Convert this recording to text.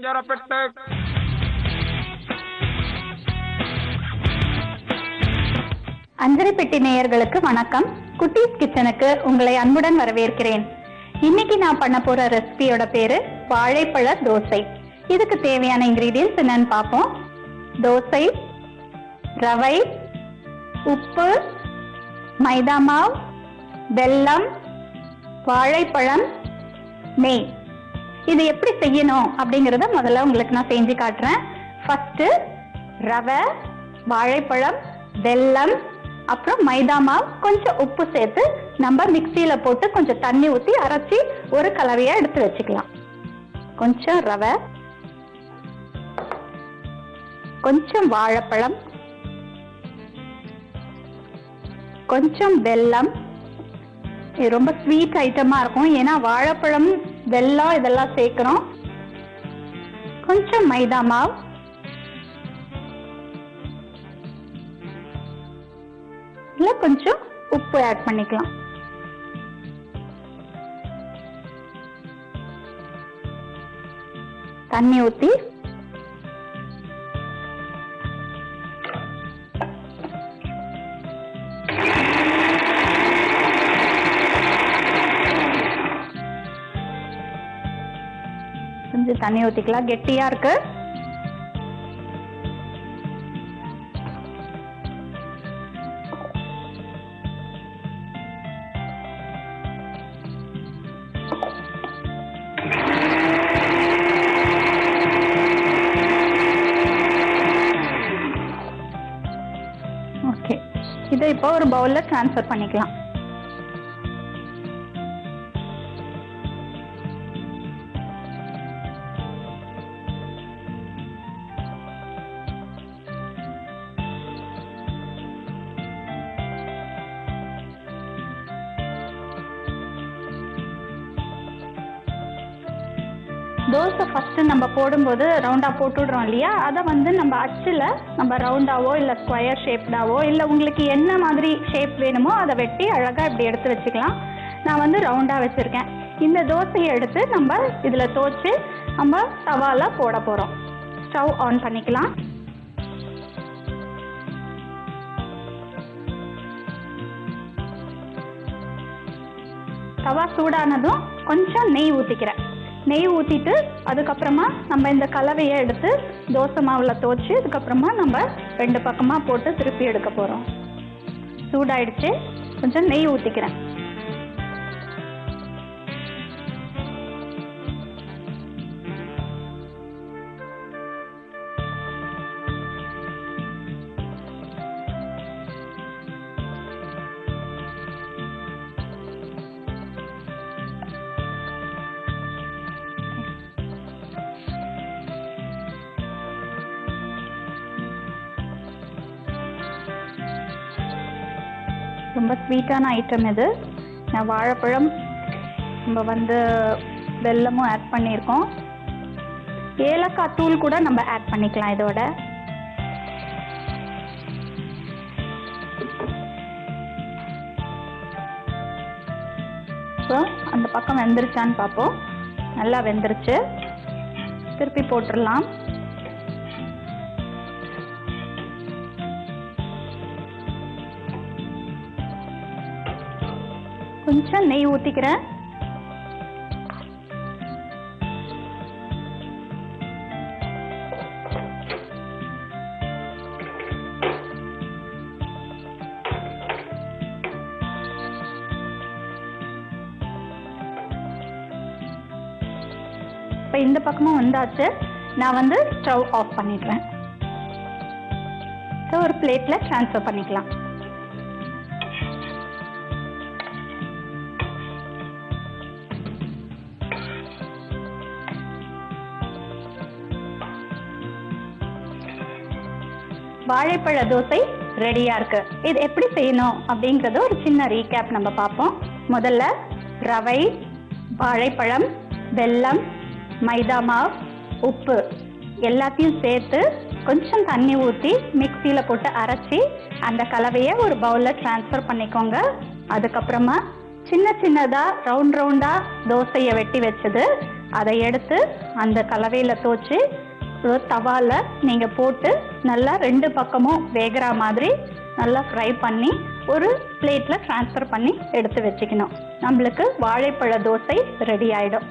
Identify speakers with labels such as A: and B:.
A: பஞ்சர bed.
B: அஞ்சரை பெட்டி நேயர்களுக்கு வணக்கம். குட்டீஸ் கிச்சனுக்கு உங்களை அன்புடன் வரவேற்கிறேன். இன்னைக்கு நான் பண்ண போற ரெசிபியோட பேரு வாழைப்பழ தோசை. இதுக்கு தேவையான இன்கிரீடியன்ஸ் என்னன்னு பார்ப்போம். தோசை, ரவை, உப்பு, மைதா மாவு, வெல்லம், வாழைப்பழம், நெய். இது எப்படி செய்யணும் அப்படிங்கறத முதல்ல உங்களுக்கு நான் செஞ்சு காட்டுறேன். ஃபர்ஸ்ட் ரவை, வாழைப்பழம், வெல்லம், அப்புறம் மைதா மாவு, கொஞ்சம் உப்பு சேர்த்து நம்ம மிக்சியில போட்டு கொஞ்சம் தண்ணி ஊற்றி அரைச்சி ஒரு கலவையா எடுத்து வச்சுக்கலாம். கொஞ்சம் ரவை, கொஞ்சம் வாழைப்பழம், கொஞ்சம் வெல்லம். இது ரொம்ப ஸ்வீட் ஐட்டமா இருக்கும், ஏன்னா வாழைப்பழம், வெல்லம் இதெல்லாம் சேர்க்கிறோம். கொஞ்சம் மைதா மாவு, இல்ல கொஞ்சம் உப்பு ஆட் பண்ணிக்கலாம். தண்ணி ஊத்தி கொஞ்சம் தண்ணி ஊத்திக்கலாம். கெட்டியா இருக்கு. ஓகே, இதை இப்போ ஒரு பவுல்ல ட்ரான்ஸ்ஃபர் பண்ணிக்கலாம். தோசை ஃபர்ஸ்ட் நம்ம போடும்போது ரவுண்டா போட்டுடுறோம் இல்லையா, அதை நம்ம அச்சில் நம்ம ரவுண்டாவோ இல்லை ஸ்கொயர் ஷேப்டாவோ இல்லை உங்களுக்கு என்ன மாதிரி ஷேப் வேணுமோ அதை வெட்டி அழகாக இப்படி எடுத்து வச்சுக்கலாம். நான் ரவுண்டாக வச்சுருக்கேன். இந்த தோசையை எடுத்து நம்ம இதில் தோச்சு நம்ம தவால போட போகிறோம். ஸ்டவ் ஆன் பண்ணிக்கலாம். தவா சூடானதும் கொஞ்சம் நெய் ஊற்றிக்கிறேன். நெய் ஊற்றிட்டு அதுக்கப்புறமா நம்ம இந்த கலவையை எடுத்து தோசை மாவில் தோச்சு அதுக்கப்புறமா நம்ம ரெண்டு பக்கமாக போட்டு திருப்பி எடுக்க போகிறோம். சூடாயிடுச்சு. கொஞ்சம் நெய் ஊற்றிக்கிறேன். ரொம்ப ஸ்வீட்டான ஐட்டம் இது. நான் வாழைப்பழம், நம்ம வெல்லமும் ஆட் பண்ணியிருக்கோம். ஏலக்காய் தூள் கூட நம்ம ஆட் பண்ணிக்கலாம் இதோட. ஸோ அந்த பக்கம் வெந்துருச்சான்னு பார்ப்போம். நல்லா வெந்துருச்சு. திருப்பி போட்டுடலாம். கொஞ்சம் நெய் ஊற்றிக்கிறேன். இப்போ இந்த பக்கமும் வந்தாச்சு. நான் ஸ்டவ் ஆஃப் பண்ணிடுறேன். ஸோ ஒரு பிளேட்ல ட்ரான்ஸ்ஃபர் பண்ணிக்கலாம். வாழைப்பழ தோசை ரெடியா இருக்கு. இது எப்படி செய்யணும் அப்படிங்கறது ஒரு சின்ன ரீகேப் நம்ம பார்ப்போம். முதல்ல ரவை, வாழைப்பழம், வெல்லம், மைதா மாவு, உப்பு எல்லாத்தையும் சேர்த்து கொஞ்சம் தண்ணி ஊற்றி மிக்சியில போட்டு அரைச்சி அந்த கலவையை ஒரு பவுல்ல ட்ரான்ஸ்ஃபர் பண்ணிக்கோங்க. அதுக்கப்புறமா சின்ன சின்னதா ரவுண்டா தோசையை வெட்டி வச்சது அதை எடுத்து அந்த கலவையில் தோச்சு ஒரு தவால நீங்கள் போட்டு நல்லா 2 பக்கமும் வேகிற மாதிரி நல்லா ஃப்ரை பண்ணி ஒரு பிளேட்டில் ட்ரான்ஸ்ஃபர் பண்ணி எடுத்து வச்சுக்கணும். நம்மளுக்கு வாழைப்பழ தோசை ரெடி ஆகிடும்.